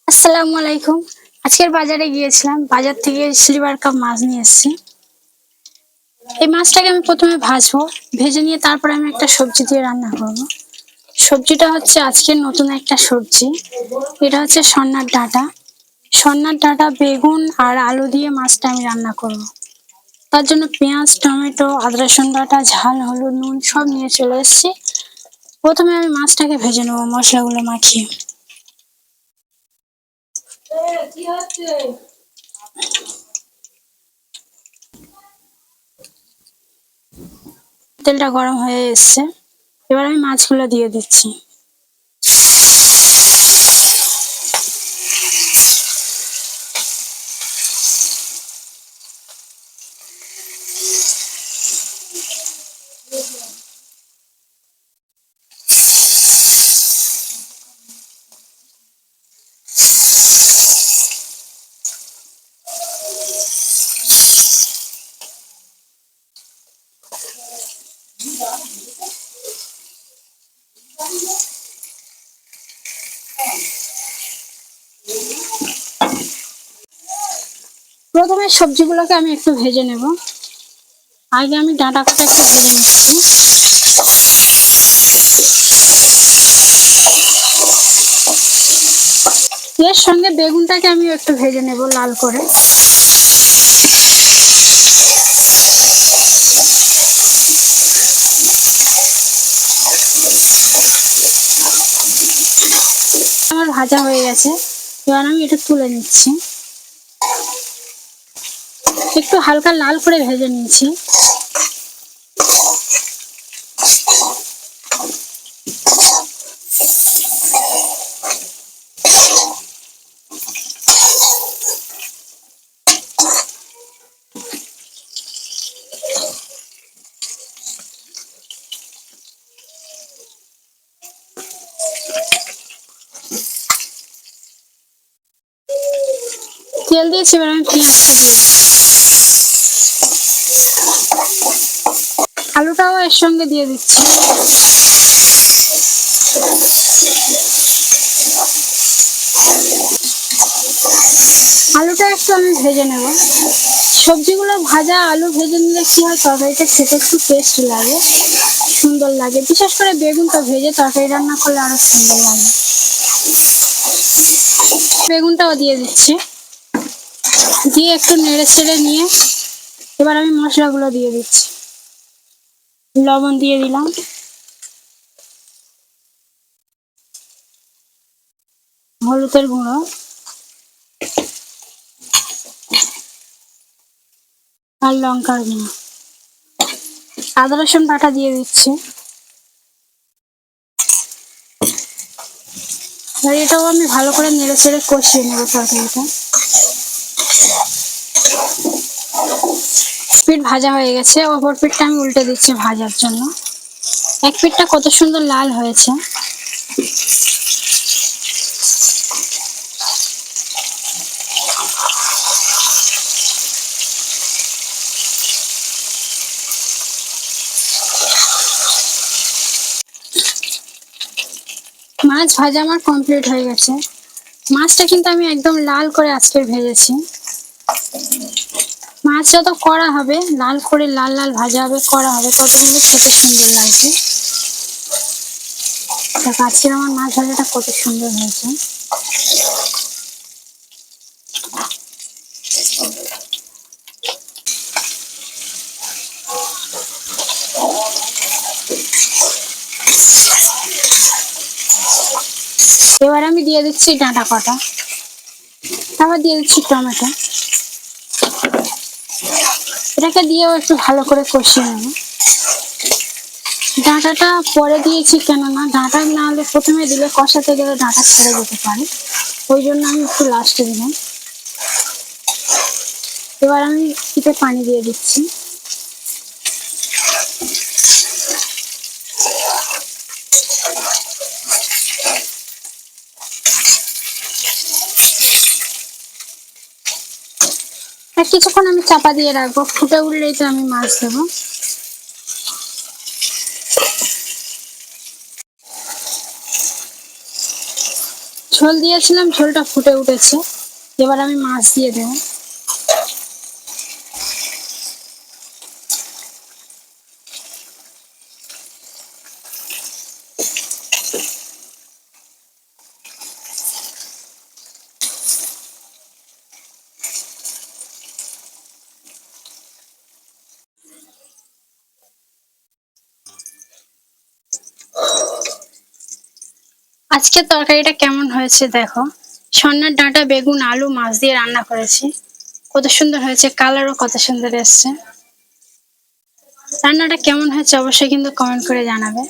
আসসালামু আলাইকুম। আজকের বাজারে গিয়েছিলাম। বাজার থেকে সিলভার কাপ মাছ নিয়ে এসেছি। এই মাছটাকে আমি ১ম এ ভাজবো। ভেজে নিয়ে তারপরে আমি একটা সবজি দিয়ে রান্না করব। সবজিটা হচ্ছে আজকের নতুন একটা সবজি। এটা হচ্ছে সন্নার ডাঁটা। সন্নার ডাঁটা, বেগুন আর আলু দিয়ে মাছটা আমি রান্না করব। তার জন্য পেঁয়াজ, টমেটো, আদা রসুন বাটা, ঝাল, হলুদ, নুন সব নিয়ে চলে এসেছি। ১ম এ আমি মাছটাকে ভেজে নেব মসলাগুলো মাখিয়ে। তেলটা গরম হয়ে এসছে। এবার আমি মাছগুলো দিয়ে দিচ্ছি। প্রথমে সবজিগুলোকে আমি একটু ভেজে নেব। আগে আমি ডাঁটাটা একটু ভেজে নিচ্ছি। এর সঙ্গে বেগুনটাকে আমি একটু ভেজে নেব লাল করে। আমার ভাজা হয়ে গেছে। এবার আমি এটা তুলে নিচ্ছি। একটু হালকা লাল করে ভেজে নিয়েছি। তেল দিয়েছি, এবার আমি পেঁয়াজটা দিয়ে দিচ্ছি। আলুটাও এর সঙ্গে দিয়ে দিচ্ছি। আলুটা একটু আমি ভেজে নেব। সবজিগুলো ভাজা, আলু ভেজে নিলে কি হয়, তরকারিটা খেতে একটু টেস্ট লাগে, সুন্দর লাগে। বিশেষ করে বেগুনটা ভেজে তরকারি রান্না করলে আরো সুন্দর লাগে। বেগুনটাও দিয়ে দিচ্ছি। দিয়ে একটু নেড়ে চেড়ে নিয়ে এবার আমি মশলাগুলো দিয়ে দিচ্ছি। লবণ দিয়ে দিলাম, হলুদের গুঁড়ো আর লঙ্কার গুঁড়ো, আদা রসুন বাটা দিয়ে দিচ্ছি। এবার এটাও আমি ভালো করে নেড়ে চেড়ে কষিয়ে নেব তরকারিটা। পিঠ ভাজা হয়ে গেছে, অপর পিঠটা আমি উল্টে দিচ্ছি ভাজার জন্য। এক পিঠটা কত সুন্দর লাল হয়েছে। মাছ ভাজা আমার কমপ্লিট হয়ে গেছে। মাছটা কিন্তু আমি একদম লাল করে আজকে ভেজেছি। মাছ যত কড়া হবে, লাল করে লাল লাল ভাজা হবে, কড়া হবে, তত কিন্তু খেতে সুন্দর লাগবে। দেখ আজকের আমার মাছ ভাজাটা কত সুন্দর হয়েছে। এবার আমি দিয়ে দিচ্ছি ডাঁটা কটা, তারপর দিয়ে দিচ্ছি টমেটো। এটাকে দিয়েও একটু ভালো করে কষিয়ে নেব। ডাঁটাটা পরে দিয়েছি, কেননা ডাঁটা না হলে প্রথমে দিলে কষাতে গেলে ডাঁটা ছেড়ে যেতে পারে, ওই জন্য আমি একটু লাস্টে দিলাম। এবার আমি এতে পানি দিয়ে দিচ্ছি। আর কিছুক্ষণ আমি চাপা দিয়ে রাখবো, ফুটে উঠলেই তো আমি মাছ দেবো। ঝোল দিয়েছিলাম, ঝোলটা ফুটে উঠেছে। এবার আমি মাছ দিয়ে দেব। আজকের তরকারিটা কেমন হয়েছে দেখো। সন্ন্যার ডাঁটা, বেগুন, আলু, মাছ দিয়ে রান্না করেছি। কত সুন্দর হয়েছে, কালারও কত সুন্দর এসছে। রান্নাটা কেমন হয়েছে অবশ্যই কিন্তু কমেন্ট করে জানাবে।